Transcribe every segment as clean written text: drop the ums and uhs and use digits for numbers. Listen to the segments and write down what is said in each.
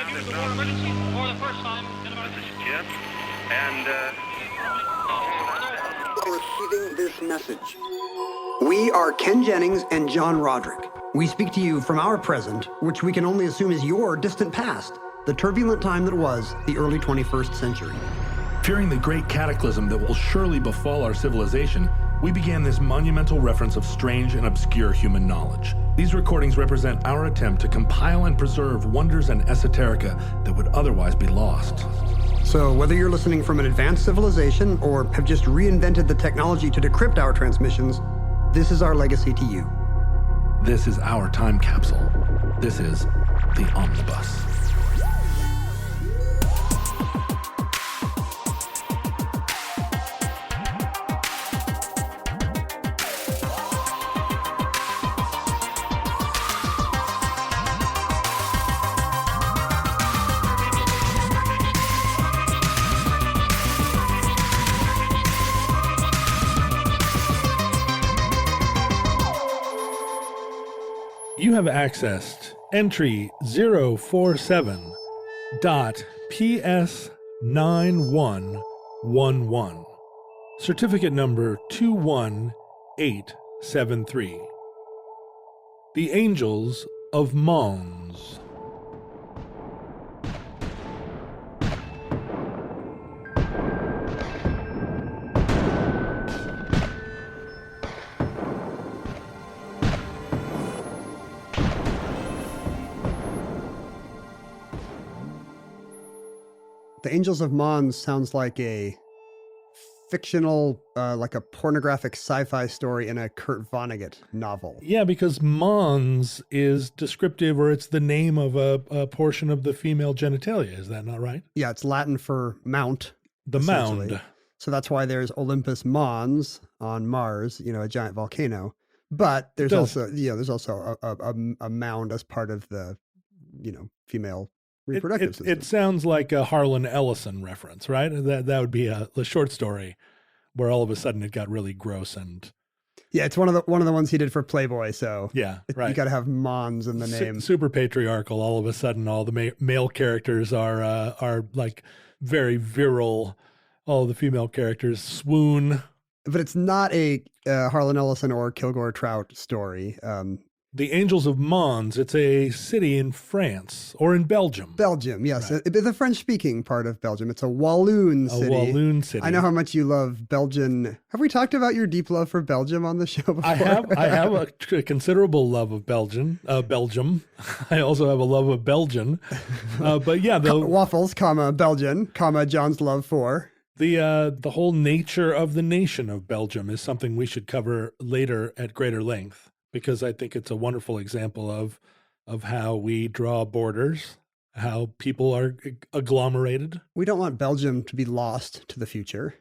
you the war emergency for the first time in about... This is Jim, and, Receiving this message. We are Ken Jennings and John Roderick. We speak to you from our present, which we can only assume is your distant past, the turbulent time that was the early 21st century. Fearing the great cataclysm that will surely befall our civilization, we began this monumental reference of strange and obscure human knowledge. These recordings represent our attempt to compile and preserve wonders and esoterica that would otherwise be lost. So whether you're listening from an advanced civilization or have just reinvented the technology to decrypt our transmissions, this is our legacy to you. This is our time capsule. This is the Omnibus. You have accessed entry 047.PS9111, certificate number 21873. The Angels of Mons. The Angels of Mons sounds like a fictional, like a pornographic sci-fi story in a Kurt Vonnegut novel. Yeah, because Mons is descriptive, or it's the name of a portion of the female genitalia. Is that not right? Yeah, it's Latin for mount. The mound. So that's why there's Olympus Mons on Mars, a giant volcano. But there's also a mound as part of the, female reproductive system. It sounds like a Harlan Ellison reference, right? That would be a short story where all of a sudden it got really gross and... Yeah, it's one of the ones he did for Playboy. So yeah, right. You got to have Mons in the name. Super patriarchal. All of a sudden, all the male characters are like very virile. All the female characters swoon. But it's not a Harlan Ellison or Kilgore Trout story. The Angels of Mons, it's a city in France or in Belgium. Belgium, yes. Right. The French-speaking part of Belgium. It's a Walloon city. A Walloon city. I know how much you love Belgian. Have we talked about your deep love for Belgium on the show before? I have a considerable love of Belgium. I also have a love of Belgian. But yeah, waffles, Belgian, John's love for. The whole nature of the nation of Belgium is something we should cover later at greater length, because I think it's a wonderful example of how we draw borders, how people are agglomerated. We don't want Belgium to be lost to the future.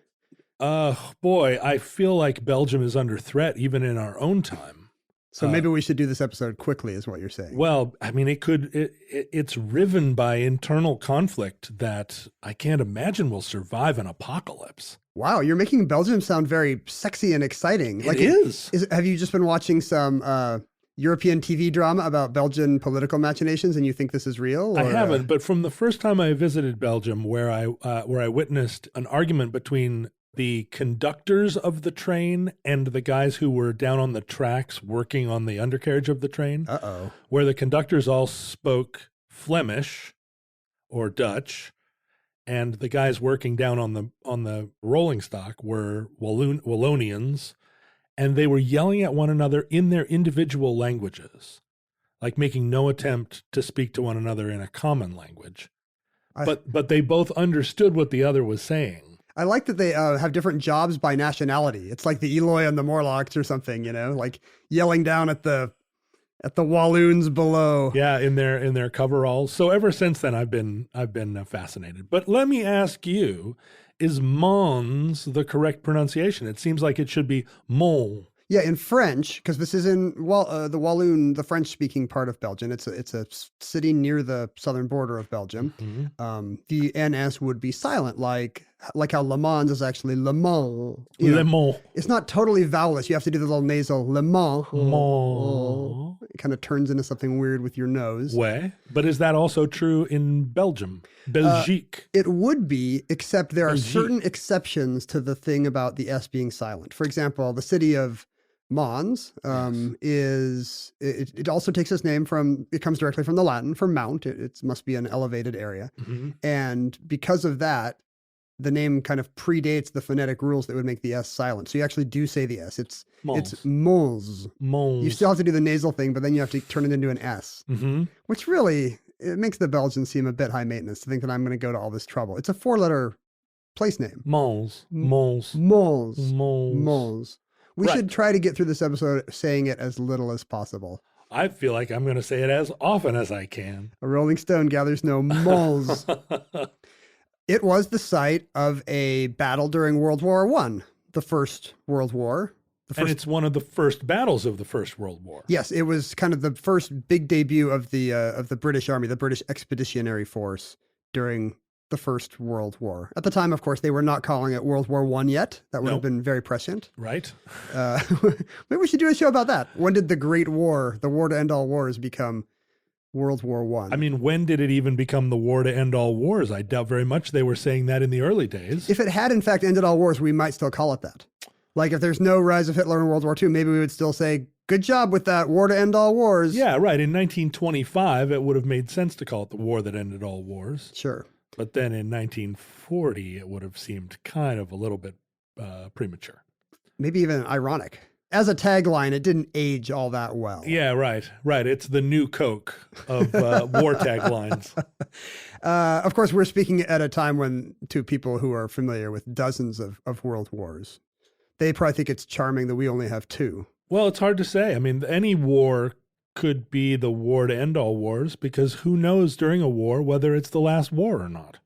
Boy, I feel like Belgium is under threat even in our own time. So maybe we should do this episode quickly, is what you're saying. Well, I mean, it's riven by internal conflict that I can't imagine will survive an apocalypse. Wow, you're making Belgium sound very sexy and exciting. It is. Have you just been watching some European TV drama about Belgian political machinations and you think this is real? I haven't, but from the first time I visited Belgium, where I witnessed an argument between the conductors of the train and the guys who were down on the tracks working on the undercarriage of the train, where the conductors all spoke Flemish or Dutch, and the guys working down on the rolling stock were Wallonians, and they were yelling at one another in their individual languages, like making no attempt to speak to one another in a common language. But they both understood what the other was saying. I like that they have different jobs by nationality. It's like the Eloy and the Morlocks or something, like yelling down at the Walloons below. Yeah, in their coveralls. So ever since then, I've been fascinated. But let me ask you: is Mons the correct pronunciation? It seems like it should be Mons. Yeah, in French, because this is in the Walloon, the French-speaking part of Belgium. It's a city near the southern border of Belgium. Mm-hmm. The NS would be silent, like like how Le Mans is actually Le Mans. Le Mans. It's not totally vowelless. You have to do the little nasal Le Mans. Mans. It kind of turns into something weird with your nose. Ouais. But is that also true in Belgium? Belgique. It would be, except there are Belgique. certain exceptions to the thing about the S being silent. For example, the city of Mons it also takes its name from, it comes directly from the Latin for mount. It must be an elevated area. Mm-hmm. And because of that, the name kind of predates the phonetic rules that would make the S silent. So you actually do say the S. It's Mons. Mons. You still have to do the nasal thing, but then you have to turn it into an S, which really, it makes the Belgians seem a bit high maintenance to think that I'm going to go to all this trouble. It's a 4-letter place name. Mons. Mons. Mons. Mons. Mons. We should try to get through this episode saying it as little as possible. I feel like I'm going to say it as often as I can. A Rolling Stone gathers no Mons. It was the site of a battle during World War I, the First World War. And it's one of the first battles of the First World War. Yes, it was kind of the first big debut of the British Army, the British Expeditionary Force during the First World War. At the time, of course, they were not calling it World War I yet. That would have been very prescient. Right. Maybe we should do a show about that. When did the Great War, the war to end all wars, become World War I? I mean, when did it even become the war to end all wars? I doubt very much they were saying that in the early days. If it had, in fact, ended all wars, we might still call it that. Like, if there's no rise of Hitler in World War II, maybe we would still say, good job with that war to end all wars. Yeah, right. In 1925, it would have made sense to call it the war that ended all wars. Sure. But then in 1940, it would have seemed kind of a little bit premature. Maybe even ironic. As a tagline, it didn't age all that well. Yeah, right. Right. It's the new Coke of war taglines. Of course, we're speaking at a time when, to people who are familiar with dozens of world wars, they probably think it's charming that we only have two. Well, it's hard to say. I mean, any war could be the war to end all wars, because who knows during a war whether it's the last war or not.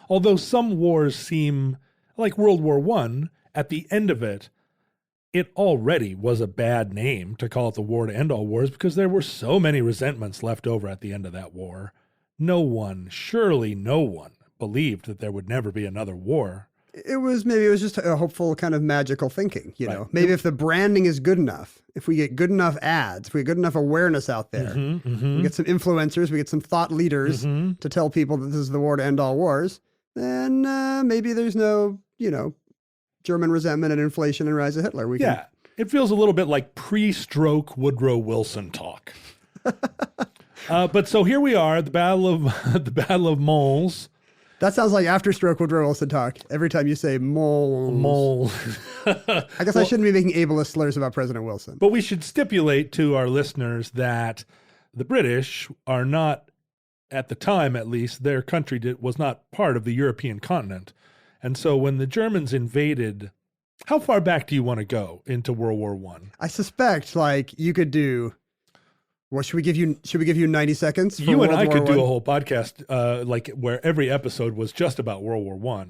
Although some wars seem like World War I, at the end of it, it already was a bad name to call it the war to end all wars, because there were so many resentments left over at the end of that war. Surely no one believed that there would never be another war. It was just a hopeful kind of magical thinking, you know. Right. Maybe if the branding is good enough, if we get good enough ads, if we get good enough awareness out there, we get some influencers, we get some thought leaders to tell people that this is the war to end all wars, then maybe there's no, German resentment and inflation and rise of Hitler. It feels a little bit like pre-stroke Woodrow Wilson talk. But so here we are, the Battle of Mons. That sounds like after stroke Woodrow Wilson talk. Every time you say Mons. I guess I shouldn't be making ableist slurs about President Wilson. But we should stipulate to our listeners that the British are not, at the time at least, their country was not part of the European continent. And so when the Germans invaded, how far back do you want to go into World War I? I suspect you could do. What should we give you 90 seconds? You and I could do a whole podcast where every episode was just about World War I,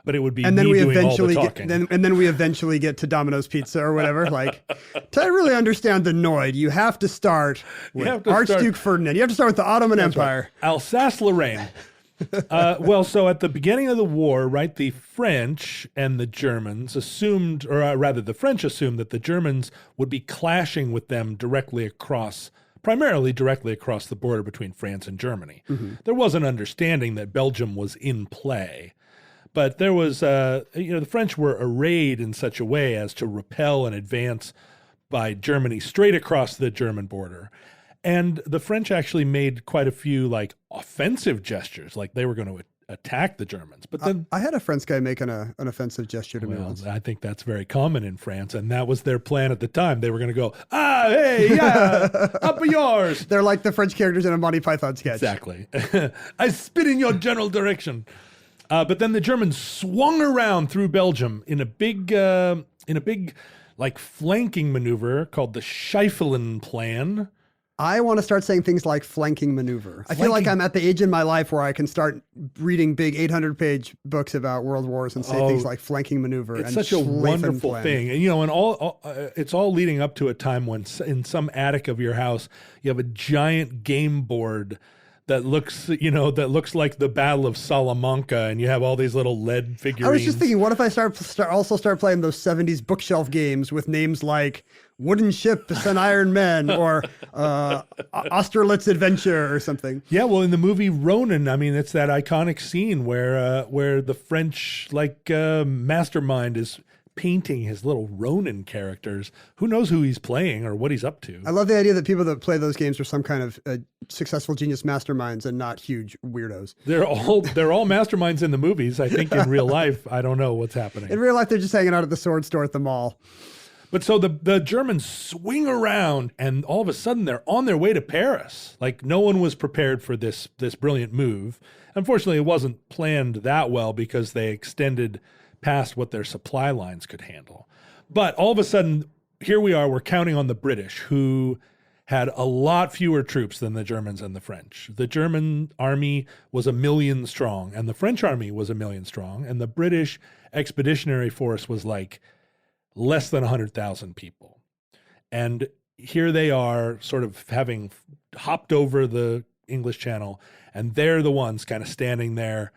but it would be doing all the talking. And then we eventually get to Domino's Pizza or whatever. To really understand the Noid, you have to start with Archduke Ferdinand. You have to start with the Ottoman Empire. Right. Alsace-Lorraine. So at the beginning of the war, right, the French and the Germans assumed, or rather the French assumed, that the Germans would be clashing with them primarily directly across the border between France and Germany. There was an understanding that Belgium was in play, but there was, the French were arrayed in such a way as to repel and advance by Germany straight across the German border. And the French actually made quite a few offensive gestures, like they were going to attack the Germans. But then I had a French guy make an offensive gesture to me once. I think that's very common in France, and that was their plan at the time. They were going to go, hey, yeah, up yours. They're like the French characters in a Monty Python sketch. Exactly. I spit in your general direction. But then the Germans swung around through Belgium in a big flanking maneuver called the Schiefelin Plan. I want to start saying things like flanking maneuver. I feel like I'm at the age in my life where I can start reading big 800-page books about world wars and say things like flanking maneuver. It's such a wonderful thing. And, it's all leading up to a time when in some attic of your house, you have a giant game board that looks like the Battle of Salamanca, and you have all these little lead figurines. I was just thinking, what if I start playing those 70s bookshelf games with names like Wooden Ships and Iron Men or Austerlitz Adventure or something? Yeah, well, in the movie Ronin, I mean, it's that iconic scene where the French mastermind is painting his little Ronin characters. Who knows who he's playing or what he's up to? I love the idea that people that play those games are some kind of successful genius masterminds and not huge weirdos. They're all masterminds in the movies. I think in real life, I don't know what's happening. In real life, they're just hanging out at the sword store at the mall. But so the Germans swing around, and all of a sudden they're on their way to Paris. Like, no one was prepared for this brilliant move. Unfortunately, it wasn't planned that well because they extended past what their supply lines could handle. But all of a sudden, here we are, we're counting on the British, who had a lot fewer troops than the Germans and the French. The German army was 1 million strong, and the French army was 1 million strong, and the British expeditionary force was like less than 100,000 people. And here they are, sort of having hopped over the English Channel, and they're the ones kind of standing there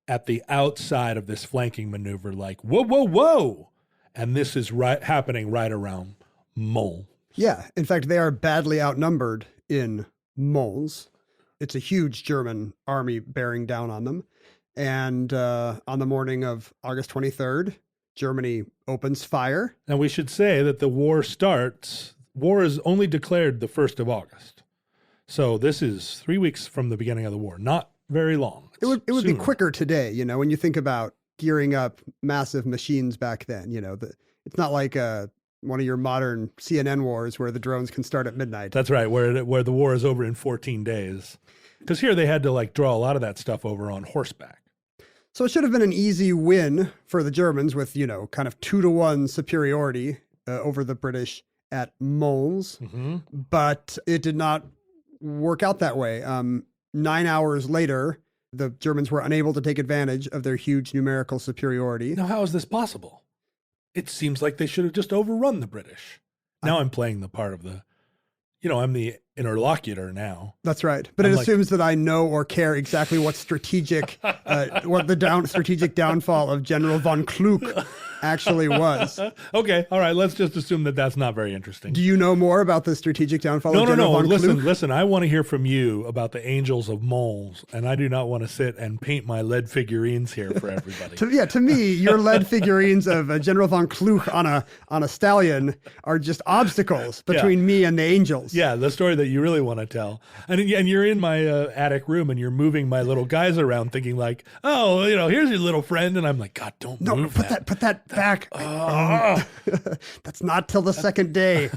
at the outside of this flanking maneuver, like, whoa, whoa, whoa. And this is happening right around Mons. Yeah. In fact, they are badly outnumbered in Mons. It's a huge German army bearing down on them. And on the morning of August 23rd, Germany opens fire. And we should say that the war is only declared the 1st of August. So this is 3 weeks from the beginning of the war. Not very long. It would be quicker today, when you think about gearing up massive machines back then. It's not like one of your modern CNN wars where the drones can start at midnight. That's right, where the war is over in 14 days. Because here they had to draw a lot of that stuff over on horseback. So it should have been an easy win for the Germans with, kind of 2-to-1 superiority over the British at Mons. Mm-hmm. But it did not work out that way. 9 hours later, the Germans were unable to take advantage of their huge numerical superiority. Now, how is this possible? It seems like they should have just overrun the British. Now I'm playing the part of I'm the interlocutor now. That's right. But it assumes that I know or care exactly what strategic downfall of General von Kluck actually was. Okay. All right. Let's just assume that that's not very interesting. Do you know more about the strategic downfall of General von Kluck? Listen, I want to hear from you about the Angels of Mons, and I do not want to sit and paint my lead figurines here for everybody. To me, your lead figurines of General von Kluck on a stallion are just obstacles between me and the Angels. Yeah, the story that you really want to tell. And you're in my attic room, and you're moving my little guys around thinking like, oh, here's your little friend. And I'm like, God, don't move that. Put that back. That's not till the second day.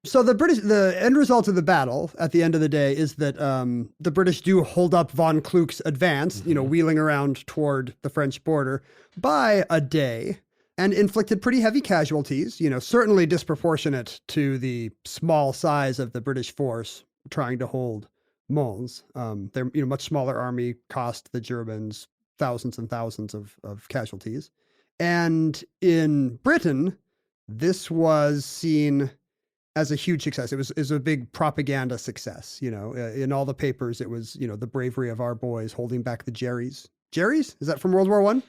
So the end result of the battle at the end of the day is that the British do hold up von Kluck's advance, wheeling around toward the French border by a day, and inflicted pretty heavy casualties, certainly disproportionate to the small size of the British force trying to hold Mons. Their much smaller army cost the Germans thousands and thousands of casualties. And in Britain, this was seen as a huge success. It was a big propaganda success. In all the papers, it was, the bravery of our boys holding back the Jerrys. Jerrys? Is that from World War I?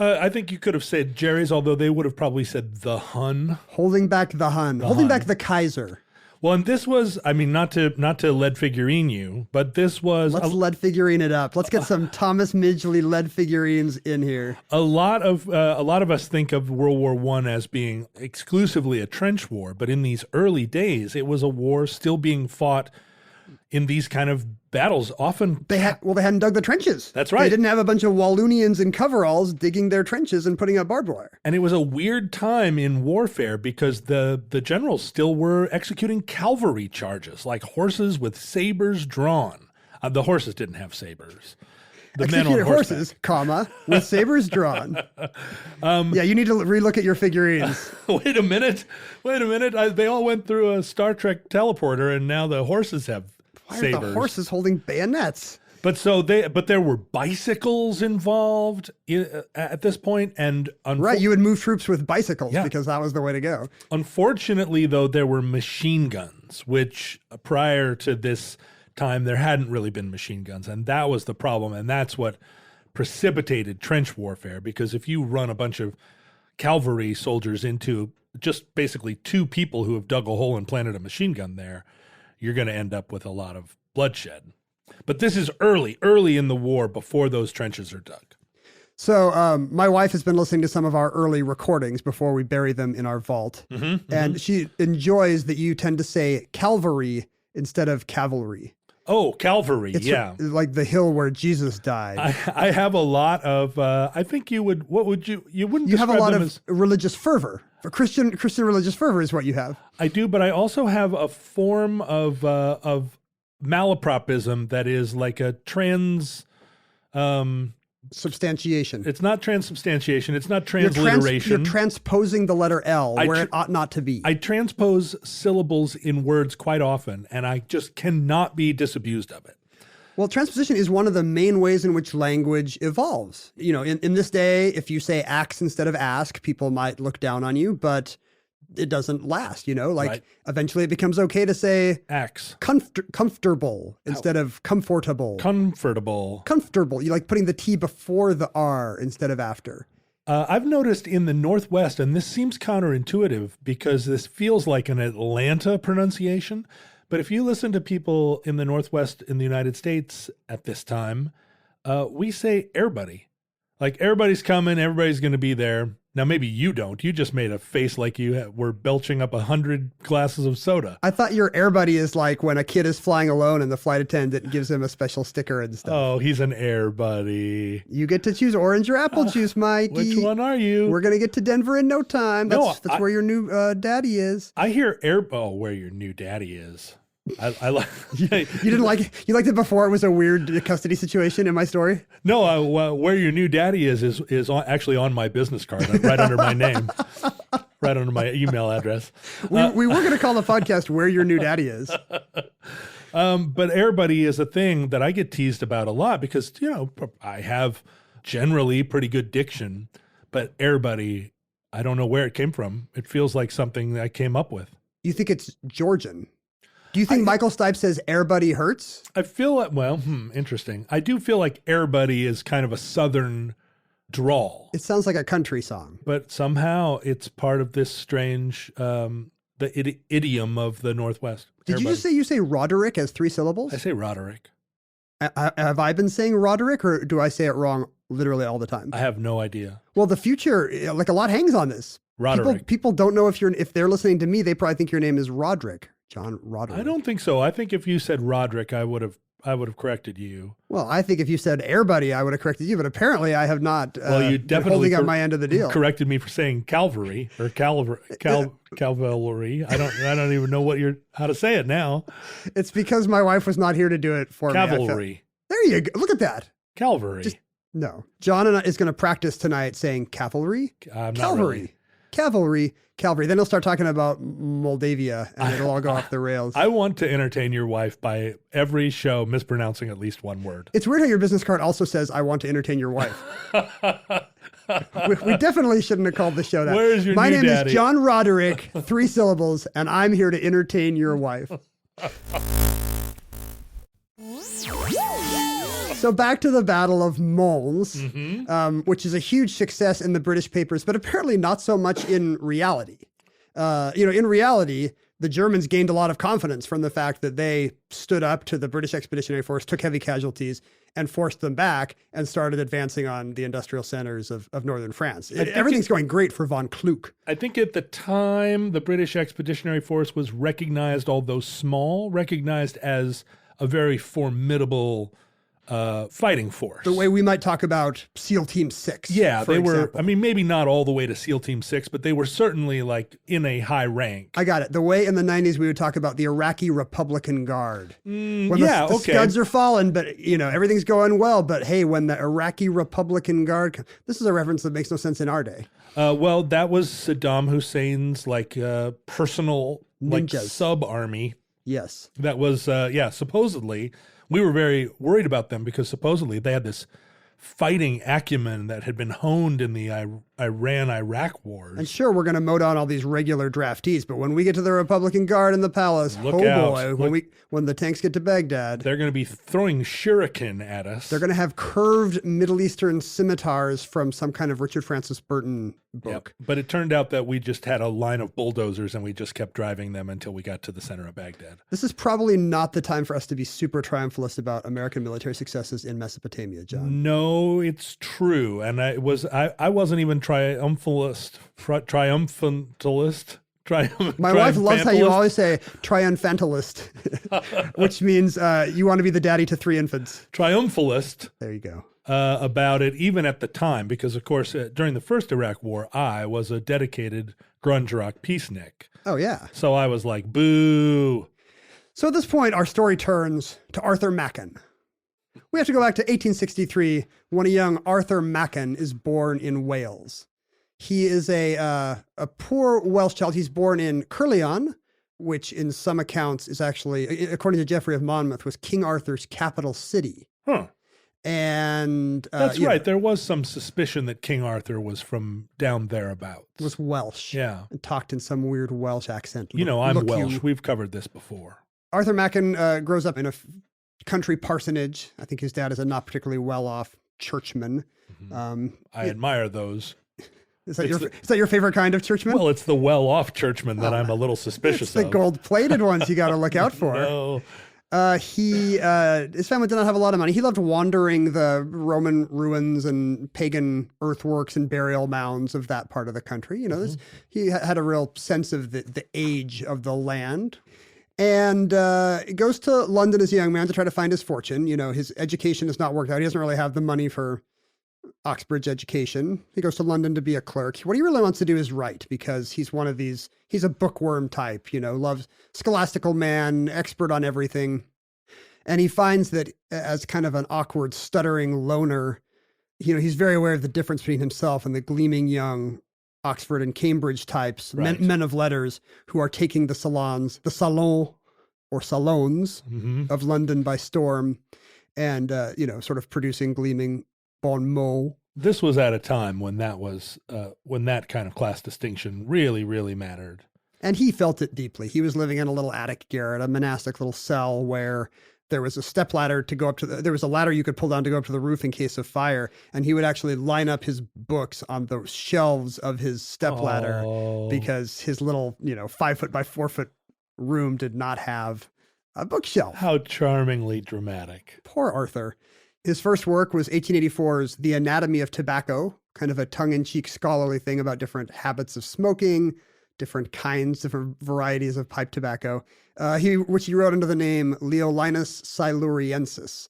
I think you could have said Jerry's, although they would have probably said the Hun. Holding back the Hun. Holding back the Kaiser. Well, and this was, not to lead figurine you, but this was... Let's lead figurine it up. Let's get some Thomas Midgley lead figurines in here. A lot of us think of World War I as being exclusively a trench war, but in these early days, it was a war still being fought in these kind of battles. Often they hadn't dug the trenches. That's right. They didn't have a bunch of Walloonians in coveralls digging their trenches and putting up barbed wire. And it was a weird time in warfare because the generals still were executing cavalry charges, like horses with sabers drawn. The horses didn't have sabers. The executed men on horses, with sabers drawn. You need to relook at your figurines. Wait a minute. They all went through a Star Trek teleporter, and now the horses have sabers. Why are the horses holding bayonets? But there were bicycles involved at this point, and right, you would move troops with bicycles because that was the way to go. Unfortunately, though, there were machine guns, which prior to this time, there hadn't really been machine guns. And that was the problem. And that's what precipitated trench warfare. Because if you run a bunch of cavalry soldiers into just basically two people who have dug a hole and planted a machine gun there, you're going to end up with a lot of bloodshed. But this is early in the war before those trenches are dug. So my wife has been listening to some of our early recordings before we bury them in our vault. And she enjoys that you tend to say Calvary instead of cavalry. Oh, Calvary, It's yeah. like the hill where Jesus died. I have a lot of, I think you wouldn't You have a describe lot them of as, religious fervor. For Christian religious fervor is what you have. I do, but I also have a form of malapropism that is like a Substantiation. it's not transubstantiation, it's not transliteration. You're transposing the letter L where it ought not to be. I transpose syllables in words quite often, and I just cannot be disabused of it. Well, transposition is one of the main ways in which language evolves. You know, in this day, if you say ax instead of ask, people might look down on you, but it doesn't last, you know? Like, Right. Eventually it becomes okay to say Axe. comfortable instead of comfortable. Comfortable. Comfortable. You like putting the T before the R instead of after. I've noticed in the Northwest, and this seems counterintuitive because this feels like an Atlanta pronunciation, but if you listen to people in the Northwest in the United States at this time, we say everybody. Like everybody's coming, everybody's going to be there. Now, maybe you don't. You just made a face like you were belching up 100 glasses of soda. I thought your air buddy is like when a kid is flying alone and the flight attendant gives him a special sticker and stuff. Oh, he's an air buddy. You get to choose orange or apple juice, Mikey. Which one are you? We're going to get to Denver in no time. That's No, where your new daddy is. I hear where your new daddy is. I like. You didn't like it? You liked it before it was a weird custody situation in my story? No, where your new daddy is actually on my business card, right under my name, right under my email address. We were going to call the podcast Where Your New Daddy Is. But Air Buddy is a thing that I get teased about a lot because, you know, I have generally pretty good diction, but Air Buddy, I don't know where it came from. It feels like something that I came up with. You think it's Georgian? Do you think Michael Stipe says Air Buddy hurts? I feel like, interesting. I do feel like Air Buddy is kind of a Southern drawl. It sounds like a country song. But somehow it's part of this strange, idiom of the Northwest. Did you just say you say Roderick as 3 syllables? I say Roderick. Have I been saying Roderick or do I say it wrong literally all the time? I have no idea. Well, the future, like a lot hangs on this. Roderick. People don't know if they're listening to me, they probably think your name is Roderick. John Roderick. I don't think so. I think if you said Roderick, I would have corrected you. Well, I think if you said Air Buddy, I would have corrected you, but apparently I have not. Well, you definitely holding up my end of the deal. Corrected me for saying Calvary or cavalry. I don't even know how to say it now. It's because my wife was not here to do it for Cavalry. me. There you go. Look at that. Calvary. No. John is going to practice tonight saying cavalry. Cavalry. Cavalry. Then he'll start talking about Moldavia and it'll all go off the rails. I want to entertain your wife by every show mispronouncing at least one word. It's weird how your business card also says, I want to entertain your wife. we definitely shouldn't have called the show that. Where's your My new name daddy? is John Roderick, 3 syllables, and I'm here to entertain your wife. So back to the Battle of Mons, which is a huge success in the British papers, but apparently not so much in reality. In reality, the Germans gained a lot of confidence from the fact that they stood up to the British Expeditionary Force, took heavy casualties, and forced them back and started advancing on the industrial centers of northern France. Everything's going great for von Kluck. I think at the time, the British Expeditionary Force was recognized, although small, recognized as a very formidable fighting force. The way we might talk about SEAL Team 6. Yeah, they were, example. I mean, maybe not all the way to SEAL Team 6, but they were certainly like in a high rank. I got it. The way in the 90s we would talk about the Iraqi Republican Guard. When the scuds are falling, but everything's going well. But hey, when the Iraqi Republican Guard, this is a reference that makes no sense in our day. Well, that was Saddam Hussein's personal Ninjas. sub-army. Yes. That was, supposedly. We were very worried about them because supposedly they had this fighting acumen that had been honed in the Iran-Iraq wars. And sure, we're going to mow down all these regular draftees, but when we get to the Republican Guard in the palace, when the tanks get to Baghdad, they're going to be throwing shuriken at us. They're going to have curved Middle Eastern scimitars from some kind of Richard Francis Burton book. Yep. But it turned out that we just had a line of bulldozers and we just kept driving them until we got to the center of Baghdad. This is probably not the time for us to be super triumphalist about American military successes in Mesopotamia, John. No, it's true. And I wasn't even triumphalist. My wife loves how you always say triumphantalist, which means you want to be the daddy to 3 infants. Triumphalist. There you go. About it, even at the time, because, of course, during the first Iraq War, I was a dedicated grunge rock peacenik. Oh, yeah. So I was like, boo. So at this point, our story turns to Arthur Machen. We have to go back to 1863 when a young Arthur Machen is born in Wales. He is a poor Welsh child. He's born in Caerleon, which in some accounts is actually, according to Geoffrey of Monmouth, was King Arthur's capital city. Huh. And that's right. There was some suspicion that King Arthur was from down thereabouts. Was Welsh. Yeah. And talked in some weird Welsh accent. I'm Welsh. We've covered this before. Arthur Machen grows up in a country parsonage. I think his dad is a not particularly well-off churchman. Mm-hmm. I admire those. Is that your favorite kind of churchman? Well, it's the well-off churchman that I'm a little suspicious of. It's the gold-plated ones you got to look out for. No. His family did not have a lot of money. He loved wandering the Roman ruins and pagan earthworks and burial mounds of that part of the country. He had a real sense of the age of the land. And he goes to London as a young man to try to find his fortune. His education has not worked out. He doesn't really have the money for Oxbridge education. He goes to London to be a clerk. What he really wants to do is write, because he's he's a bookworm type, loves scholastical man, expert on everything. And he finds that as kind of an awkward, stuttering loner, he's very aware of the difference between himself and the gleaming young Oxford and Cambridge types, right. men of letters who are taking the salons mm-hmm. of London by storm and, sort of producing gleaming bon mots. This was at a time when when that kind of class distinction really, really mattered. And he felt it deeply. He was living in a little attic garret, a monastic little cell where there was a stepladder to go up to there was a ladder you could pull down to go up to the roof in case of fire. And he would actually line up his books on the shelves of his stepladder because his little, 5 foot by 4 foot room did not have a bookshelf. How charmingly dramatic. Poor Arthur. His first work was 1884's The Anatomy of Tobacco, kind of a tongue-in-cheek scholarly thing about different habits of smoking, different varieties of pipe tobacco, which he wrote under the name Leolinus Siluriensis.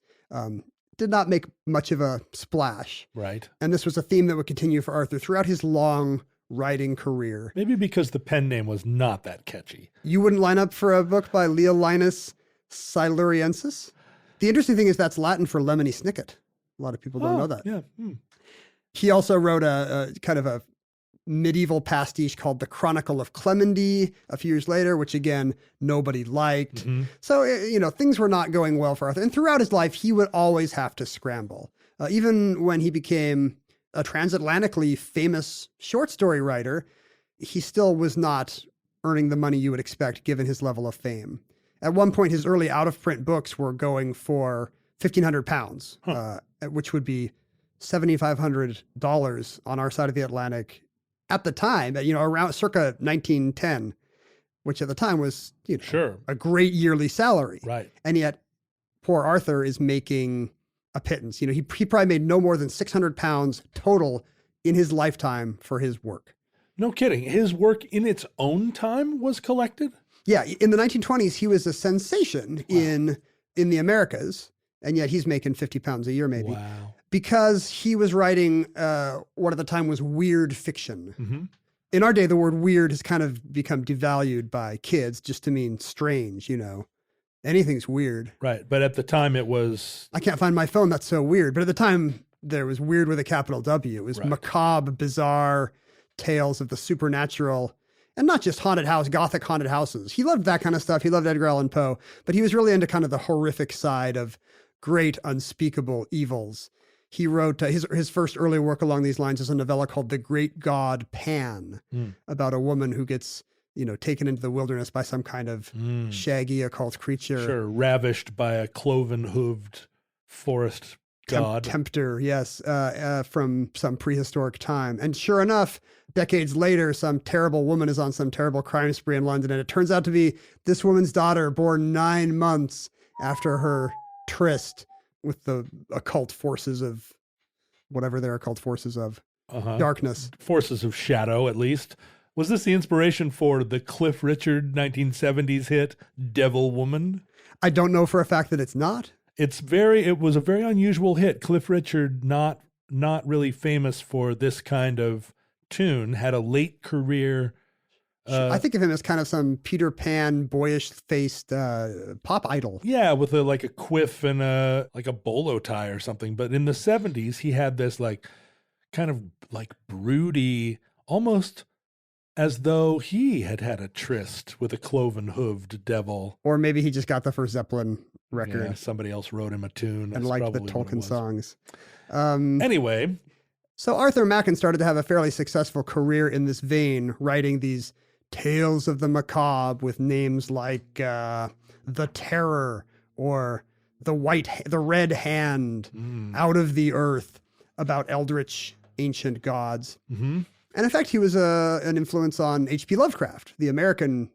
Did not make much of a splash. Right. And this was a theme that would continue for Arthur throughout his long writing career. Maybe because the pen name was not that catchy. You wouldn't line up for a book by Leolinus Siluriensis? The interesting thing is that's Latin for lemony snicket. A lot of people don't know that. Yeah. He also wrote a kind of a medieval pastiche called The Chronicle of Clemendy a few years later, which again, nobody liked. Mm-hmm. So, things were not going well for Arthur. And throughout his life, he would always have to scramble. Even when he became a transatlantically famous short story writer, he still was not earning the money you would expect given his level of fame. At one point, his early out-of-print books were going for £1,500, which would be $7,500 on our side of the Atlantic at the time, around circa 1910, which at the time was, sure, a great yearly salary. Right. And yet, poor Arthur is making a pittance. He probably made no more than £600 total in his lifetime for his work. No kidding. His work in its own time was collected? Yeah, in the 1920s, he was a sensation in the Americas, and yet he's making £50 a year maybe. Wow. Because he was writing what at the time was weird fiction. Mm-hmm. In our day, the word weird has kind of become devalued by kids just to mean strange, Anything's weird. Right, but at the time it was... I can't find my phone, that's so weird. But at the time, there was weird with a capital W. It was macabre, bizarre tales of the supernatural. And not just gothic haunted houses. He loved that kind of stuff. He loved Edgar Allan Poe, but he was really into kind of the horrific side of great unspeakable evils. He wrote his first early work along these lines is a novella called The Great God Pan, about a woman who gets, taken into the wilderness by some kind of shaggy occult creature. Sure, ravished by a cloven-hooved forest god. Tempter, yes, from some prehistoric time. And sure enough, decades later, some terrible woman is on some terrible crime spree in London, and it turns out to be this woman's daughter, born 9 months after her tryst with the occult forces of whatever they're occult forces of darkness. Forces of shadow, at least. Was this the inspiration for the Cliff Richard 1970s hit, Devil Woman? I don't know for a fact that it's not. It was a very unusual hit. Cliff Richard, not really famous for this kind of tune, had a late career. I think of him as kind of some Peter Pan, boyish-faced pop idol. Yeah, with a quiff and a bolo tie or something. But in the 70s, he had this kind of broody, almost as though he had a tryst with a cloven-hooved devil. Or maybe he just got the first Zeppelin record. Yeah, somebody else wrote him a tune. And liked the Tolkien songs. Anyway. So Arthur Machen started to have a fairly successful career in this vein, writing these tales of the macabre with names like The Terror or The Red Hand, Out of the Earth, about eldritch ancient gods. Mm-hmm. And in fact, he was an influence on H.P. Lovecraft, the American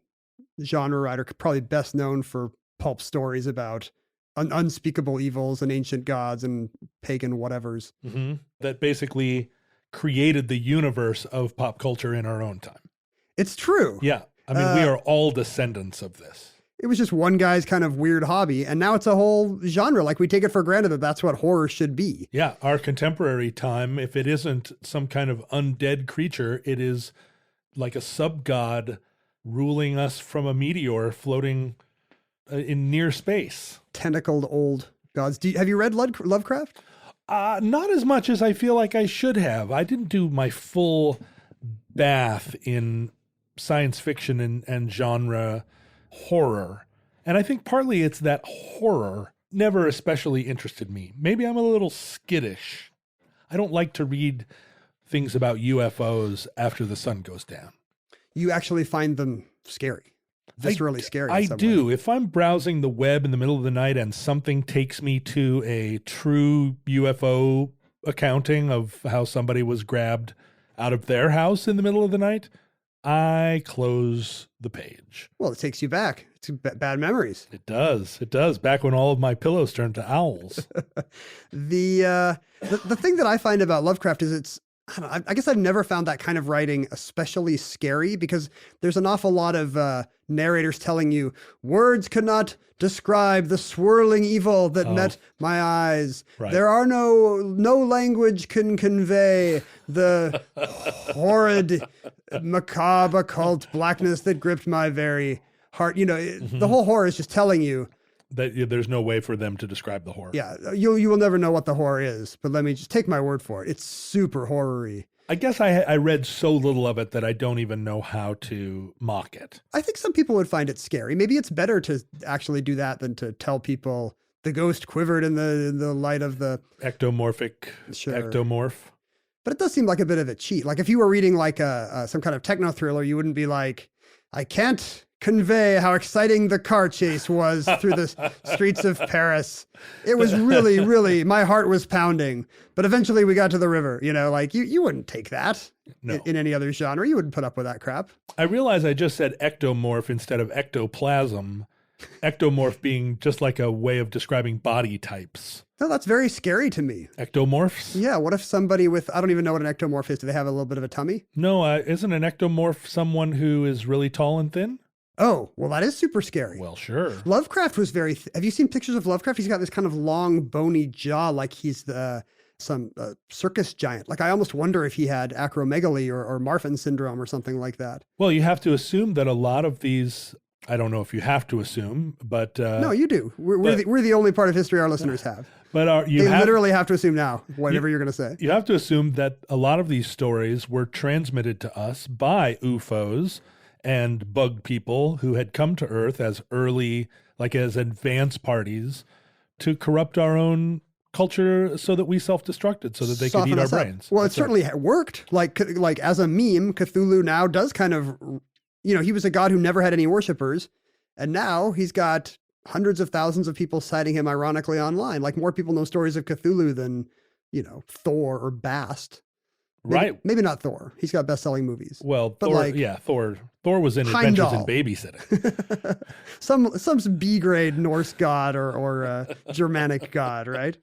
genre writer, probably best known for pulp stories about unspeakable evils and ancient gods and pagan whatevers. Mm-hmm. That basically created the universe of pop culture in our own time. It's true. Yeah. I mean, we are all descendants of this. It was just one guy's kind of weird hobby, and now it's a whole genre. We take it for granted that that's what horror should be. Yeah. Our contemporary time, if it isn't some kind of undead creature, it is like a sub-god ruling us from a meteor floating in near space. Tentacled old gods. Have you read Lovecraft? Not as much as I feel like I should have. I didn't do my full bath in science fiction and genre horror. And I think partly it's that horror never especially interested me. Maybe I'm a little skittish. I don't like to read things about UFOs after the sun goes down. You actually find them scary. Viscerally scary. I do. If I'm browsing the web in the middle of the night and something takes me to a true UFO accounting of how somebody was grabbed out of their house in the middle of the night, I close the page. Well, it takes you back to bad memories. It does. It does. Back when all of my pillows turned to owls. The thing that I find about Lovecraft is I guess I've never found that kind of writing especially scary, because there's an awful lot of narrators telling you words could not describe the swirling evil that met my eyes. Right. There are no language can convey the horrid, macabre occult blackness that gripped my very heart. The whole horror is just telling you that there's no way for them to describe the horror. Yeah, you will never know what the horror is, but let me just take my word for it. It's super horror-y. I guess I read so little of it that I don't even know how to mock it. I think some people would find it scary. Maybe it's better to actually do that than to tell people the ghost quivered in the light of the ectomorphic ectomorph. But it does seem like a bit of a cheat. Like if you were reading like some kind of techno thriller, you wouldn't be like, I can't convey how exciting the car chase was through the streets of Paris. It was really, really, my heart was pounding. But eventually we got to the river, you wouldn't take that in any other genre. You wouldn't put up with that crap. I realize I just said ectomorph instead of ectoplasm. Ectomorph being just like a way of describing body types. No, that's very scary to me. Ectomorphs? Yeah, what if somebody I don't even know what an ectomorph is. Do they have a little bit of a tummy? No, isn't an ectomorph someone who is really tall and thin? Oh, well, that is super scary. Well, sure. Lovecraft was very... have you seen pictures of Lovecraft? He's got this kind of long, bony jaw like he's some circus giant. Like, I almost wonder if he had acromegaly or Marfan syndrome or something like that. Well, you have to assume that a lot of these... I don't know if you have to assume, but... no, you do. We're the only part of history our listeners have. But they literally have to assume now, whatever you're going to say. You have to assume that a lot of these stories were transmitted to us by UFOs and bug people who had come to Earth as advanced parties to corrupt our own culture so that we self-destructed, so that they could Soften eat our us up. brains. Well, That's it certainly worked. Like as a meme, Cthulhu now does kind of, he was a god who never had any worshipers. And now he's got hundreds of thousands of people citing him ironically online. Like more people know stories of Cthulhu than, Thor or Bast. Maybe not Thor. He's got best-selling movies. Well, but Thor was in Adventures in Babysitting. some B-grade Norse god or Germanic god, right?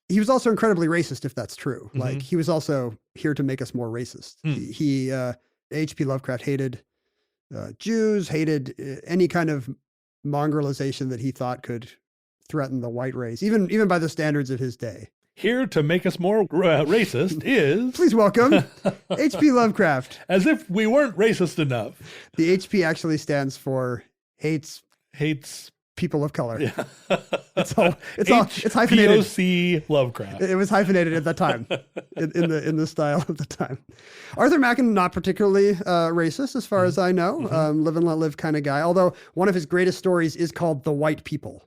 He was also incredibly racist, if that's true. Mm-hmm. Like he was also here to make us more racist. He H.P. Lovecraft hated Jews, hated any kind of mongrelization that he thought could threaten the white race, even by the standards of his day. Here to make us more racist is... Please welcome H.P. Lovecraft. As if we weren't racist enough. The H.P. actually stands for hates people of color. Yeah. It's hyphenated. HPOC Lovecraft. It was hyphenated at that time in the style of the time. Arthur Machen, not particularly racist as far as I know. Live and let live kind of guy. Although one of his greatest stories is called The White People.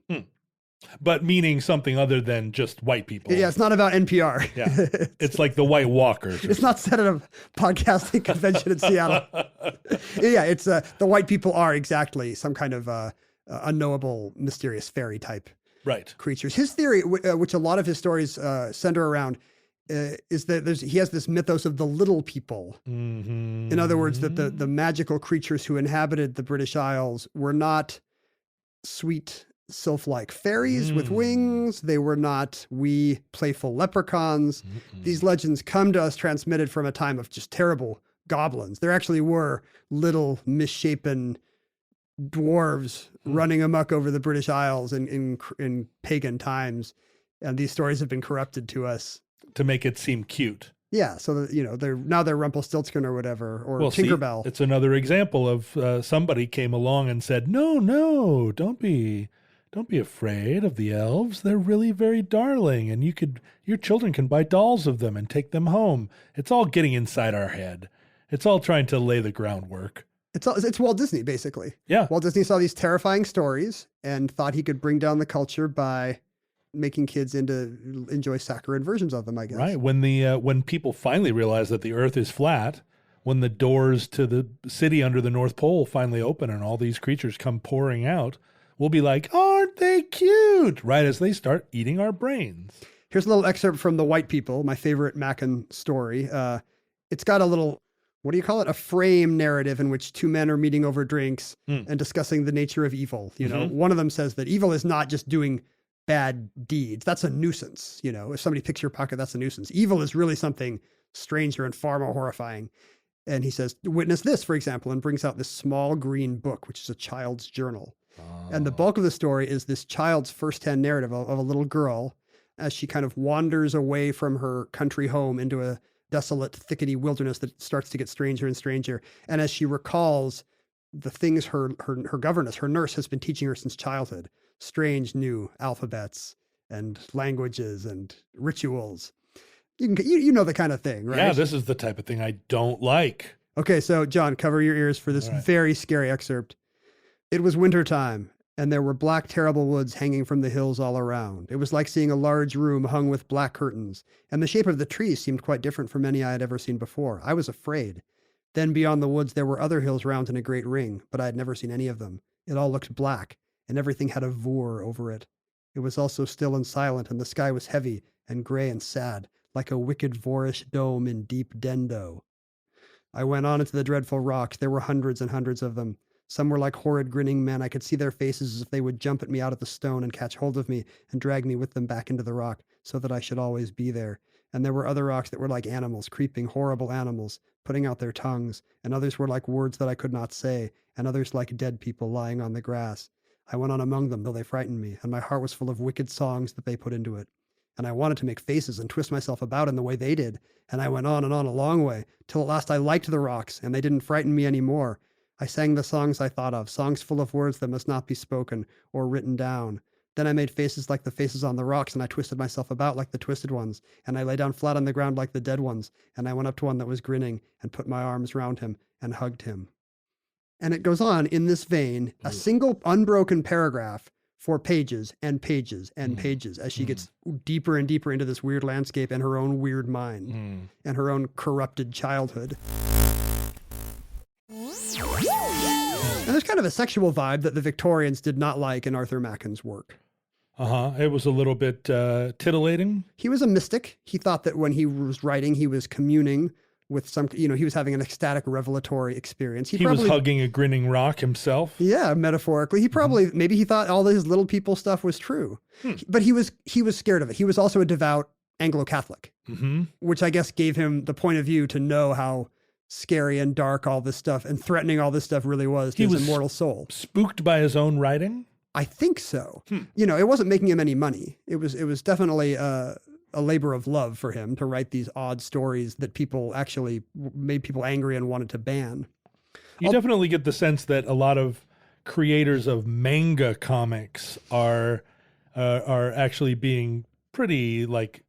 But meaning something other than just white people. Yeah, it's not about NPR. Yeah, it's like the White Walkers. It's not set at a podcasting convention in Seattle. Yeah, it's the white people are exactly some kind of unknowable, mysterious fairy type creatures. His theory, which a lot of his stories center around, is that he has this mythos of the little people. In other words, that the magical creatures who inhabited the British Isles were not sweet sylph-like fairies with wings. They were not wee, playful leprechauns. These legends come to us transmitted from a time of just terrible goblins. There actually were little misshapen dwarves running amok over the British Isles in pagan times. And these stories have been corrupted to us. To make it seem cute. Yeah, so that, they're Rumpelstiltskin or whatever, or Tinkerbell. It's another example of somebody came along and said, no, don't be afraid of the elves. They're really very darling, and your children can buy dolls of them and take them home. It's all getting inside our head. It's all trying to lay the groundwork. It's Walt Disney, basically. Yeah. Walt Disney saw these terrifying stories and thought he could bring down the culture by making kids enjoy saccharine versions of them, I guess. Right. When people finally realize that the earth is flat, when the doors to the city under the North Pole finally open and all these creatures come pouring out, we'll be like, aren't they cute? Right as they start eating our brains. Here's a little excerpt from The White People, my favorite Machen story. It's got a little, what do you call it? A frame narrative in which two men are meeting over drinks and discussing the nature of evil. One of them says that evil is not just doing bad deeds. That's a nuisance. If somebody picks your pocket, that's a nuisance. Evil is really something stranger and far more horrifying. And he says, witness this, for example, and brings out this small green book, which is a child's journal. And the bulk of the story is this child's firsthand narrative of a little girl as she kind of wanders away from her country home into a desolate, thickety wilderness that starts to get stranger and stranger. And as she recalls the things her governess, her nurse, has been teaching her since childhood, strange new alphabets and languages and rituals. You know the kind of thing, right? Yeah, this is the type of thing I don't like. Okay, so John, cover your ears for this very scary excerpt. It was wintertime, and there were black, terrible woods hanging from the hills all around. It was like seeing a large room hung with black curtains, and the shape of the trees seemed quite different from any I had ever seen before. I was afraid. Then beyond the woods there were other hills round in a great ring, but I had never seen any of them. It all looked black, and everything had a vour over it. It was also still and silent, and the sky was heavy and gray and sad, like a wicked voorish dome in deep Dendo. I went on into the dreadful rocks. There were hundreds and hundreds of them. Some were like horrid grinning men. I could see their faces as if they would jump at me out of the stone and catch hold of me and drag me with them back into the rock so that I should always be there. And there were other rocks that were like animals, creeping, horrible animals, putting out their tongues, and others were like words that I could not say, and others like dead people lying on the grass. I went on among them, though they frightened me, and my heart was full of wicked songs that they put into it. And I wanted to make faces and twist myself about in the way they did, and I went on a long way, till at last I liked the rocks, and they didn't frighten me any more. I sang the songs I thought of, songs full of words that must not be spoken or written down. Then I made faces like the faces on the rocks, and I twisted myself about like the twisted ones, and I lay down flat on the ground like the dead ones, and I went up to one that was grinning and put my arms round him and hugged him. And it goes on in this vein, a single unbroken paragraph for pages and pages and pages as she gets deeper and deeper into this weird landscape and her own weird mind and her own corrupted childhood. And there's kind of a sexual vibe that the Victorians did not like in Arthur Machen's work. It was a little bit titillating. He was a mystic. He thought that when he was writing, he was communing with some, he was having an ecstatic revelatory experience. He was hugging a grinning rock himself. Yeah, metaphorically. He probably, maybe he thought all his little people stuff was true. But he was scared of it. He was also a devout Anglo-Catholic, which I guess gave him the point of view to know how scary and dark all this stuff and threatening all this stuff really was to his immortal soul. Spooked by his own writing? I think so. It wasn't making him any money. It was definitely a labor of love for him to write these odd stories that people actually made people angry and wanted to ban. You definitely get the sense that a lot of creators of manga comics are actually being pretty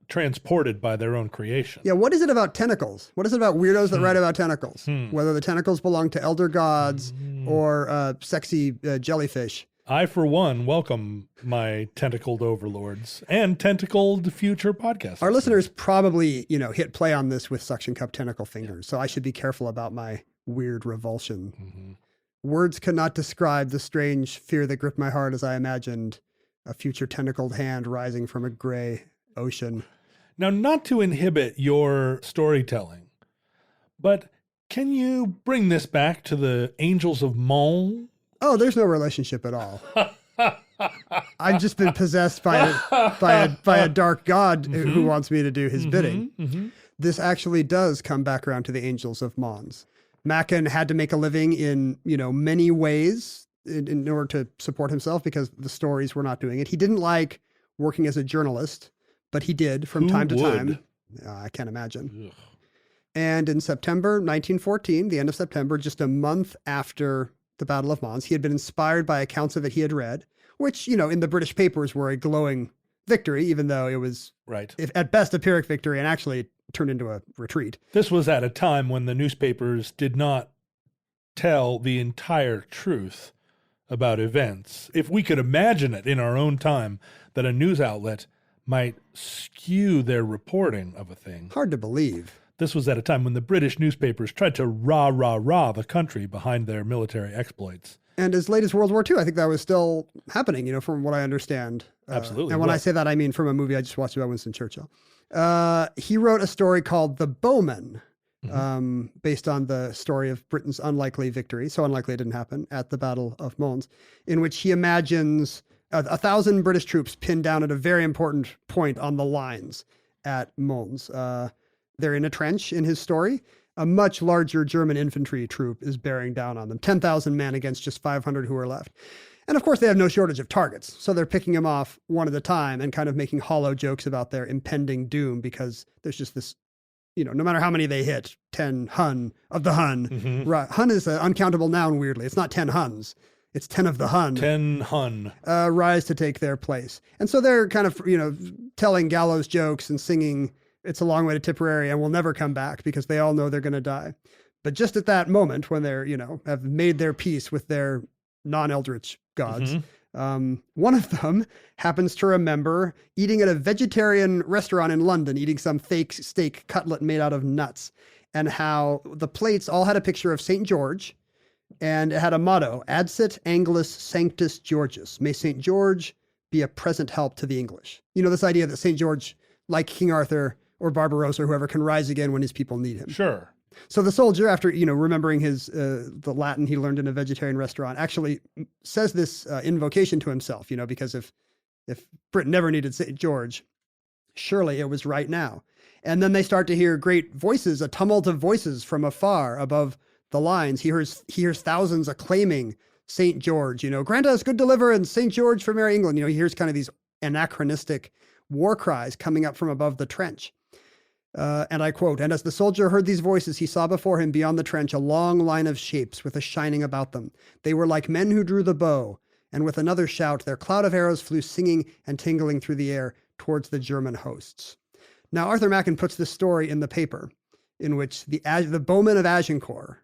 transported by their own creation. Yeah, what is it about tentacles? What is it about weirdos that write about tentacles? Whether the tentacles belong to elder gods or sexy jellyfish. I, for one, welcome my tentacled overlords and tentacled future podcasts. Our listeners probably, hit play on this with suction cup tentacle fingers, so I should be careful about my weird revulsion. Words cannot describe the strange fear that gripped my heart as I imagined a future tentacled hand rising from a gray ocean. Now, not to inhibit your storytelling, but can you bring this back to the Angels of Mons? Oh, there's no relationship at all. I've just been possessed by a dark god who wants me to do his bidding. This actually does come back around to the Angels of Mons. Machen had to make a living in, many ways in order to support himself because the stories were not doing it. He didn't like working as a journalist, but he did from time to time. I can't imagine. Ugh. And in September 1914, the end of September, just a month after the Battle of Mons, he had been inspired by accounts of it he had read, which, in the British papers were a glowing victory, even though it was at best a Pyrrhic victory and actually turned into a retreat. This was at a time when the newspapers did not tell the entire truth about events. If we could imagine it in our own time, that a news outlet might skew their reporting of a thing. Hard to believe. This was at a time when the British newspapers tried to rah the country behind their military exploits. And as late as World War II, I think that was still happening, from what I understand. Absolutely. And when I say that, I mean from a movie I just watched about Winston Churchill. He wrote a story called The Bowmen, based on the story of Britain's unlikely victory, so unlikely it didn't happen, at the Battle of Mons, in which he imagines 1,000 British troops pinned down at a very important point on the lines at Mons. They're in a trench in his story. A much larger German infantry troop is bearing down on them. 10,000 men against just 500 who are left. And of course, they have no shortage of targets. So they're picking them off one at a time and kind of making hollow jokes about their impending doom because there's just this, no matter how many they hit, 10 Hun of the Hun. Right. Hun is an uncountable noun, weirdly. It's not 10 Huns. It's 10 of the Hun. 10 Hun. Rise to take their place. And so they're kind of, telling gallows jokes and singing "It's a Long Way to Tipperary" and "We'll Never Come Back" because they all know they're going to die. But just at that moment when they're, have made their peace with their non-eldritch gods, one of them happens to remember eating at a vegetarian restaurant in London, eating some fake steak cutlet made out of nuts, and how the plates all had a picture of St. George, and it had a motto, "Adsit Anglis Sanctus Georgius." May St. George be a present help to the English. This idea that St. George, like King Arthur or Barbarossa or whoever, can rise again when his people need him. Sure. So the soldier, after, remembering his the Latin he learned in a vegetarian restaurant, actually says this invocation to himself, because if Britain never needed St. George, surely it was right now. And then they start to hear great voices, a tumult of voices from afar above the lines. He hears thousands acclaiming St. George, grant us good deliverance, St. George for merry England. He hears kind of these anachronistic war cries coming up from above the trench. And I quote, "And as the soldier heard these voices, he saw before him beyond the trench a long line of shapes with a shining about them. They were like men who drew the bow. And with another shout, their cloud of arrows flew singing and tingling through the air towards the German hosts." Now, Arthur Machen puts this story in the paper in which the bowmen of Agincourt,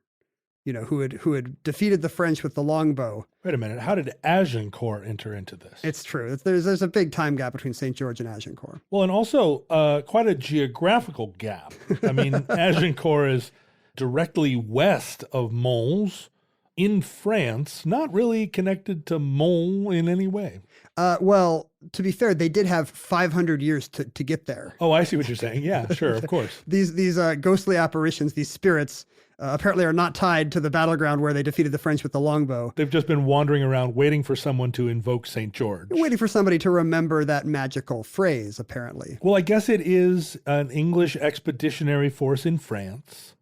who had defeated the French with the longbow. Wait a minute. How did Agincourt enter into this? It's true. There's a big time gap between St. George and Agincourt. Well, and also quite a geographical gap. I mean, Agincourt is directly west of Mons in France, not really connected to Mons in any way. Well, to be fair, they did have 500 years to get there. Oh, I see what you're saying. Yeah, sure, of course. These ghostly apparitions, these spirits, apparently are not tied to the battleground where they defeated the French with the longbow. They've just been wandering around waiting for someone to invoke St. George. Waiting for somebody to remember that magical phrase, apparently. Well, I guess it is an English expeditionary force in France.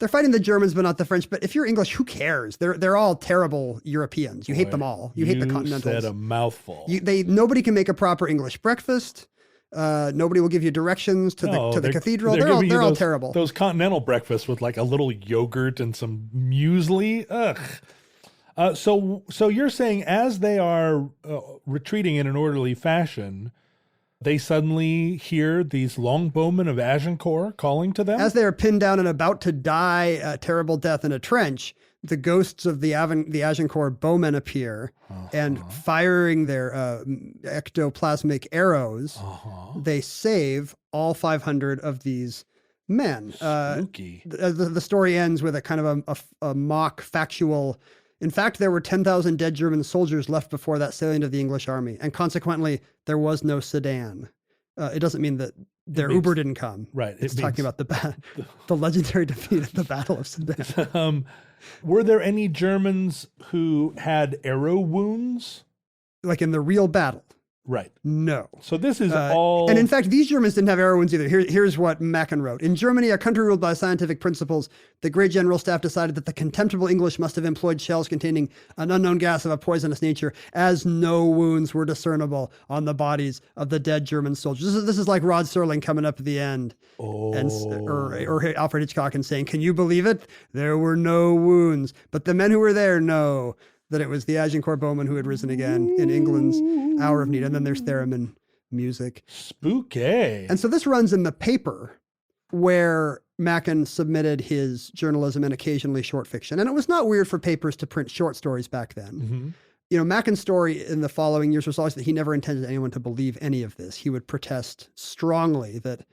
They're fighting the Germans, but not the French. But if you're English, who cares? They're all terrible Europeans. You hate them all. You hate the Continentals. You said a mouthful. Nobody can make a proper English breakfast. Nobody will give you directions to the cathedral. They're all terrible. Those continental breakfasts with like a little yogurt and some muesli. Ugh. So you're saying as they are retreating in an orderly fashion, they suddenly hear these longbowmen of Agincourt calling to them? As they are pinned down and about to die a terrible death in a trench, the ghosts of the Agincourt bowmen appear, and firing their ectoplasmic arrows, they save all 500 of these men. Spooky. The story ends with a kind of a mock factual. In fact, there were 10,000 dead German soldiers left before that salient of the English army, and consequently, there was no Sedan. It doesn't mean that their Uber didn't come. Right. It's talking about the legendary defeat at the Battle of Sedan. Were there any Germans who had arrow wounds? Like in the real battle? Right. No. So this is all... And in fact, these Germans didn't have arrow wounds either. Here's what Mackin wrote. In Germany, a country ruled by scientific principles, the great general staff decided that the contemptible English must have employed shells containing an unknown gas of a poisonous nature, as no wounds were discernible on the bodies of the dead German soldiers. This is like Rod Serling coming up at the end. Or Alfred Hitchcock and saying, can you believe it? There were no wounds. But the men who were there know that it was the Agincourt bowmen who had risen again in England's hour of need. And then there's theremin music. Spooky. And so this runs in the paper where Mackin submitted his journalism and occasionally short fiction. And it was not weird for papers to print short stories back then. Mm-hmm. Mackin's story in the following years was always that he never intended anyone to believe any of this. He would protest strongly that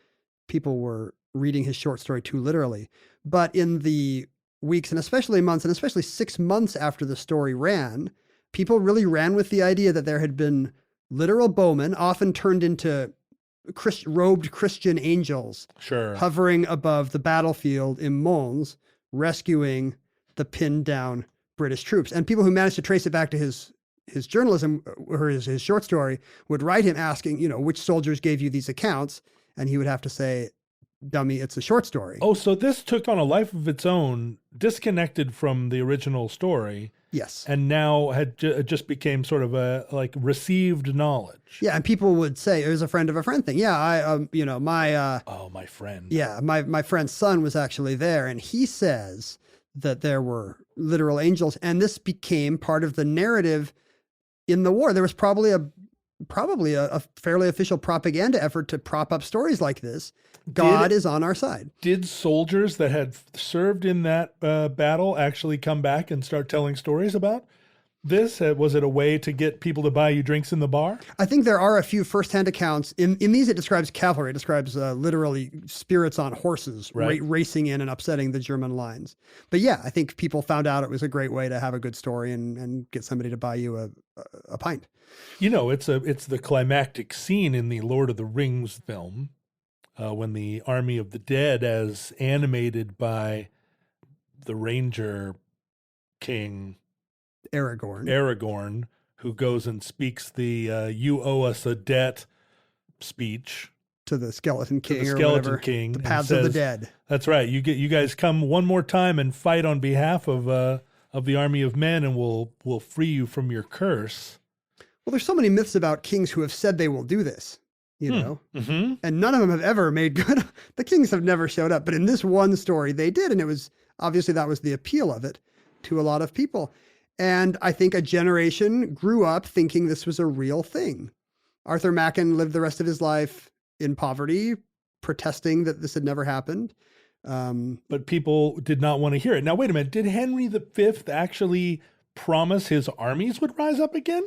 people were reading his short story too literally. But in the weeks and especially months, and especially 6 months after the story ran, people really ran with the idea that there had been literal bowmen, often turned into robed Christian angels, hovering above the battlefield in Mons, rescuing the pinned down British troops. And people who managed to trace it back to his journalism or his short story would write him asking, which soldiers gave you these accounts? And he would have to say, dummy, it's a short story. Oh, so this took on a life of its own, disconnected from the original story. Yes. And now had just became sort of a received knowledge. Yeah, and people would say it was a friend of a friend thing. Yeah, my friend. Yeah, my friend's son was actually there, and he says that there were literal angels, and this became part of the narrative in the war. There was probably a fairly official propaganda effort to prop up stories like this. God is on our side. Did soldiers that had served in that battle actually come back and start telling stories about this? Was it a way to get people to buy you drinks in the bar? I think there are a few firsthand accounts. In these, it describes cavalry. It describes literally spirits on horses racing in and upsetting the German lines. But yeah, I think people found out it was a great way to have a good story and get somebody to buy you a pint. It's the climactic scene in the Lord of the Rings film. When the army of the dead, as animated by the Ranger King Aragorn, who goes and speaks the "You owe us a debt" speech to the Skeleton King, the Paths of the Dead. That's right. You guys come one more time and fight on behalf of the army of men, and we'll free you from your curse. Well, there's so many myths about kings who have said they will do this. Mm-hmm. And none of them have ever made good. The kings have never showed up, but in this one story they did. And it was obviously that was the appeal of it to a lot of people. And I think a generation grew up thinking this was a real thing. Arthur Machen lived the rest of his life in poverty, protesting that this had never happened. But people did not want to hear it. Now, wait a minute. Did Henry V actually promise his armies would rise up again?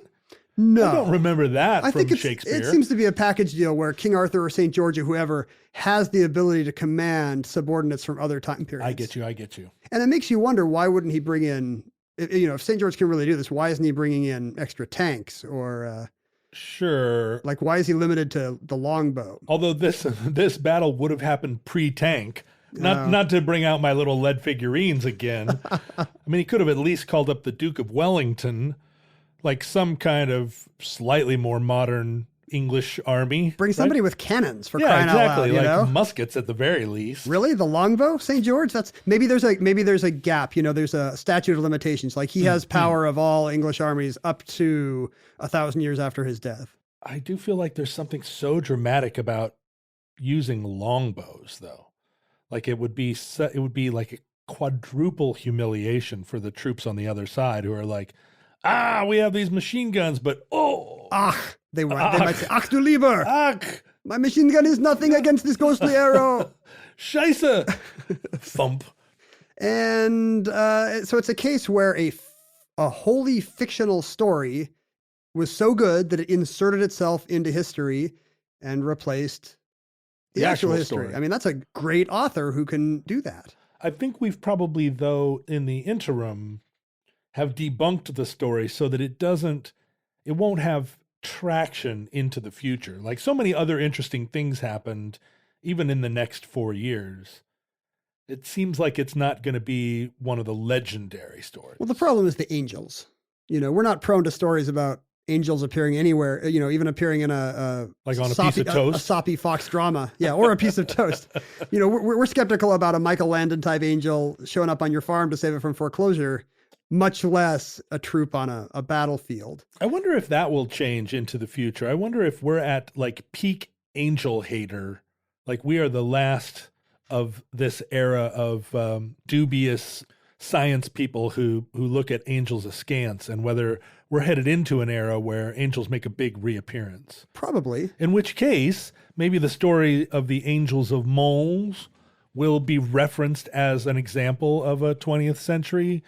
No. I don't remember that I from think Shakespeare. it seems to be a package deal where King Arthur or St. George or whoever has the ability to command subordinates from other time periods. I get you. And it makes you wonder, why wouldn't he bring in, if St. George can really do this, why isn't he bringing in extra tanks or... Sure. Like, why is he limited to the longbow? Although this battle would have happened pre-tank. Not to bring out my little lead figurines again. I mean, he could have at least called up the Duke of Wellington, like some kind of slightly more modern English army. Bring somebody with cannons for crying out loud, like muskets at the very least. Really, the longbow, St. George? That's maybe there's a gap. There's a statute of limitations. Like he has power of all English armies up to 1,000 years after his death. I do feel like there's something so dramatic about using longbows, though. Like it would be like a quadruple humiliation for the troops on the other side who are like, we have these machine guns, but they might say, ach du lieber, my machine gun is nothing against this ghostly arrow. Scheiße, thump. And so it's a case where a wholly fictional story was so good that it inserted itself into history and replaced the actual history. Story. I mean, that's a great author who can do that. I think we've probably, though, in the interim, have debunked the story so that it won't have traction into the future. Like so many other interesting things happened, even in the next 4 years. It seems like it's not going to be one of the legendary stories. Well, the problem is the angels. We're not prone to stories about angels appearing anywhere, even appearing in like on a piece of toast, a soppy Fox drama. Yeah. Or a piece of toast. We're skeptical about a Michael Landon type angel showing up on your farm to save it from foreclosure, much less a troop on a battlefield. I wonder if that will change into the future. I wonder if we're at like peak angel hater. Like we are the last of this era of dubious science people who look at angels askance, and whether we're headed into an era where angels make a big reappearance. Probably. In which case, maybe the story of the angels of Mons will be referenced as an example of a 20th century,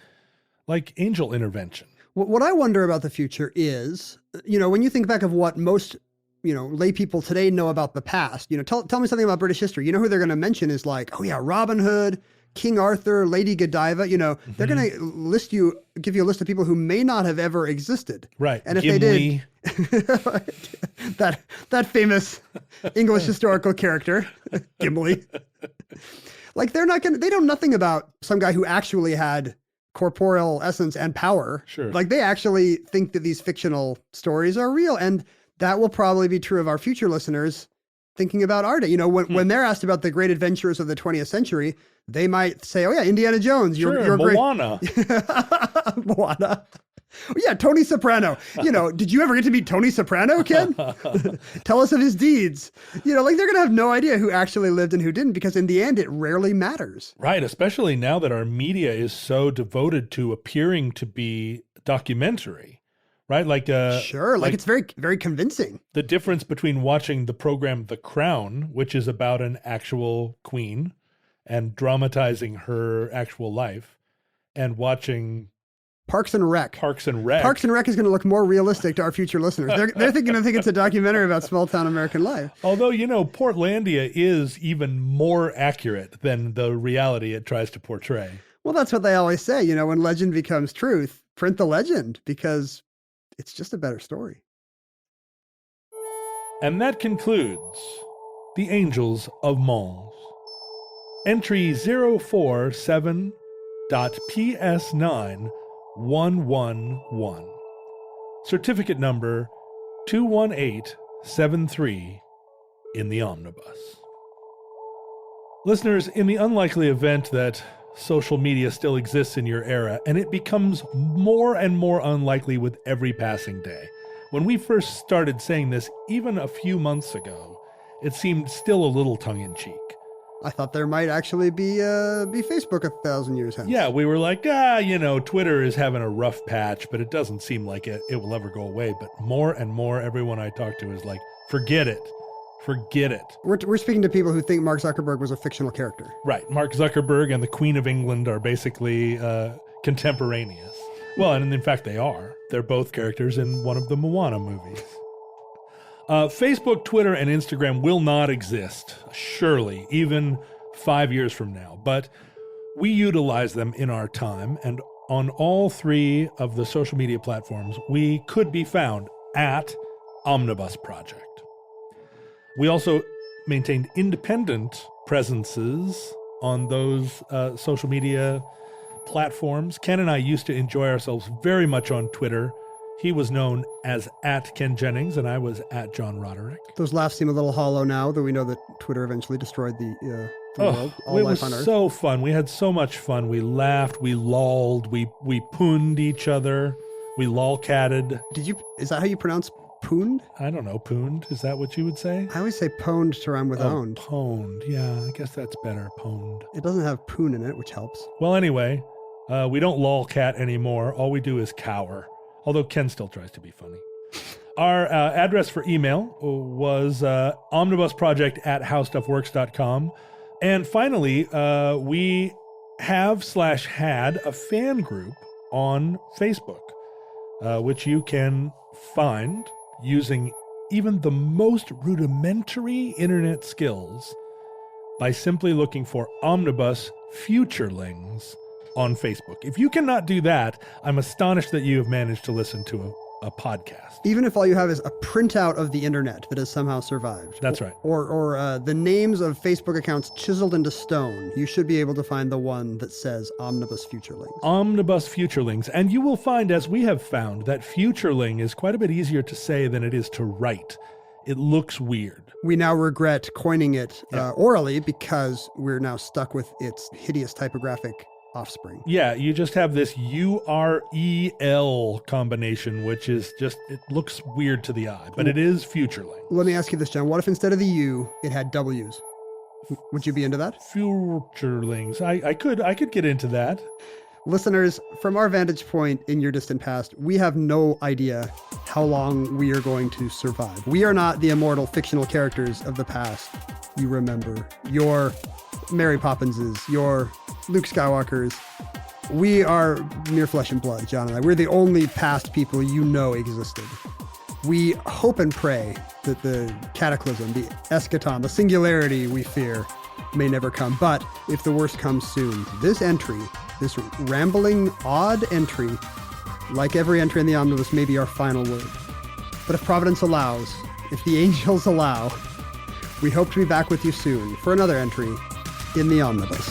like angel intervention. What I wonder about the future is, when you think back of what most, lay people today know about the past, tell me something about British history. Who they're going to mention is like, Robin Hood, King Arthur, Lady Godiva, they're going to give you a list of people who may not have ever existed. Right. And if Gimli. they did, that famous English historical character, Gimli, like they know nothing about some guy who actually had corporeal essence and power. Sure. Like they actually think that these fictional stories are real. And that will probably be true of our future listeners thinking about our day. When they're asked about the great adventurers of the 20th century, they might say, Indiana Jones, you're Moana. Great. Moana. Yeah, Tony Soprano. Did you ever get to meet Tony Soprano, Ken? Tell us of his deeds. They're going to have no idea who actually lived and who didn't, because in the end, it rarely matters. Right, especially now that our media is so devoted to appearing to be documentary. Right, like sure, like it's very, very convincing. The difference between watching the program The Crown, which is about an actual queen and dramatizing her actual life, and watching Parks and Rec. Parks and Rec is going to look more realistic to our future listeners. They're going to think it's a documentary about small town American life. Although, Portlandia is even more accurate than the reality it tries to portray. Well, that's what they always say. When legend becomes truth, print the legend, because it's just a better story. And that concludes The Angels of Mons. Entry 047.PS9111. Certificate number 21873 in the omnibus. Listeners, in the unlikely event that social media still exists in your era, and it becomes more and more unlikely with every passing day. When we first started saying this, even a few months ago, it seemed still a little tongue-in-cheek. I thought there might actually be Facebook 1,000 years hence. Yeah, we were like, Twitter is having a rough patch, but it doesn't seem like it will ever go away. But more and more, everyone I talk to is like, forget it. Forget it. We're speaking to people who think Mark Zuckerberg was a fictional character. Right. Mark Zuckerberg and the Queen of England are basically contemporaneous. Well, and in fact, they are. They're both characters in one of the Moana movies. Facebook, Twitter, and Instagram will not exist, surely, even 5 years from now. But we utilize them in our time, and on all three of the social media platforms, we could be found at Omnibus Project. We also maintained independent presences on those social media platforms. Ken and I used to enjoy ourselves very much on Twitter. He was known as at Ken Jennings, and I was at John Roderick. Those laughs seem a little hollow now, though we know that Twitter eventually destroyed the world, all it life was on Earth. so fun. We had so much fun. We laughed, we lolled, we pooned each other, we lolcatted. Is that how you pronounce pooned? I don't know, pooned. Is that what you would say? I always say pwned to rhyme with owned. Pwned. Yeah, I guess that's better. Pwned. It doesn't have poon in it, which helps. Well, anyway, we don't lolcat anymore. All we do is cower. Although Ken still tries to be funny. Our address for email was omnibusproject@howstuffworks.com. And finally, we have/had a fan group on Facebook, which you can find using even the most rudimentary internet skills by simply looking for Omnibus Futurelings on Facebook. If you cannot do that, I'm astonished that you have managed to listen to a podcast. Even if all you have is a printout of the internet that has somehow survived. That's right. Or the names of Facebook accounts chiseled into stone, you should be able to find the one that says Omnibus Futurelings. Omnibus Futurelings. And you will find, as we have found, that Futureling is quite a bit easier to say than it is to write. It looks weird. We now regret coining it orally because we're now stuck with its hideous typographic offspring. Yeah, you just have this UREL combination, which is just, it looks weird to the eye, but it is Futureling. Let me ask you this, John. What if instead of the U, it had W's? Would you be into that? Futurelings. I could get into that. Listeners, from our vantage point in your distant past, we have no idea how long we are going to survive. We are not the immortal fictional characters of the past you remember. Your Mary Poppinses, your Luke Skywalkers. We are mere flesh and blood, John and I. We're the only past people you know existed. We hope and pray that the cataclysm, the eschaton, the singularity we fear may never come. But if the worst comes soon, this entry, this rambling, odd entry, like every entry in the Omnibus, may be our final word. But if Providence allows, if the angels allow, we hope to be back with you soon for another entry in the Omnibus.